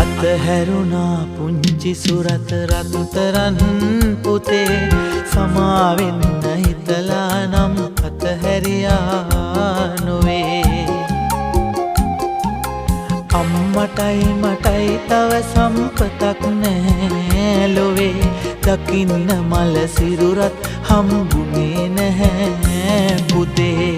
අතහැරුණා පුංචි සුරත රත්තරන් පුතේ සමාවෙන්න හිතලා නම් අතහැරියා නොවේ. අම්මටයි මටයි තව සම්පතක් නැහැ ලොවේ. දකින්න මල සිරුරත් හම්බුනේ නැහැ පුතේ.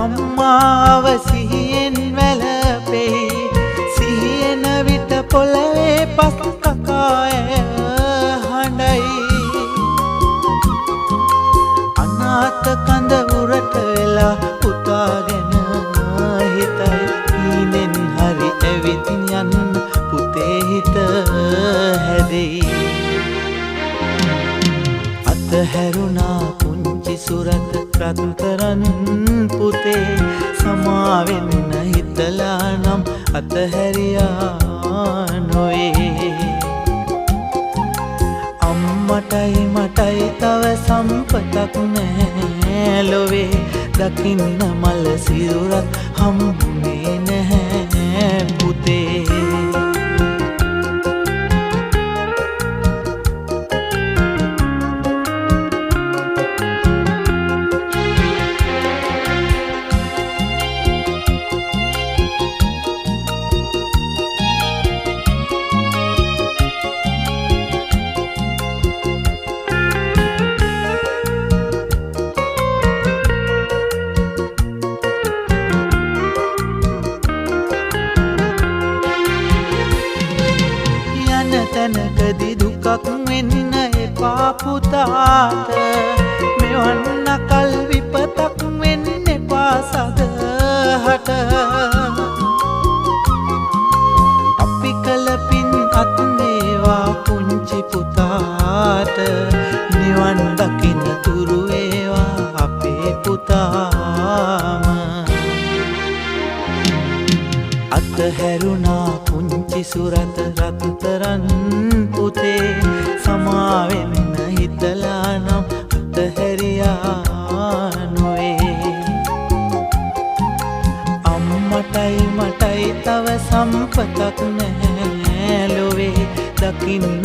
අම්මාව සිහියෙන් වැළපෙයි. සිහියන විට පොළවේ පස් කකාය හඬයි. අනාථ කඳ උරට වෙලා පුතා ගැන හිතයි. හීනෙන් හරි ඇවිත් යන්න පුතේ හිත හැදෙයි. අතහැරුණා පුංචි සුරත රත්තරන් පුතේ සමාවෙන්න හිතලා නම් අතහැරියා නොවේ. අම්මටයි මටයි තව සම්පතක් නැහැ ලොවේ. දකින්න මල සිරුරත් හම්බුනේ නැහැ පුතේ. තැනකදි දුකක් වෙන්න එපා පුතාට. මෙවන් අකල් විපතක් වෙන්න එපා සදහට. අපි කළ පින් අත් වේවා පුංචි පුතාට. නිවන් දකින්න තුරු වේවා අපේ පුතාම. අතහැරුණා පුංචි සුරත රත්තරන් පුතේ සමාවෙන්න හිතලා නම් අතහැරියා නොවේ. අම්මටයි මටයි තව සම්පතක් නැහැ ලොවේ. දකින්න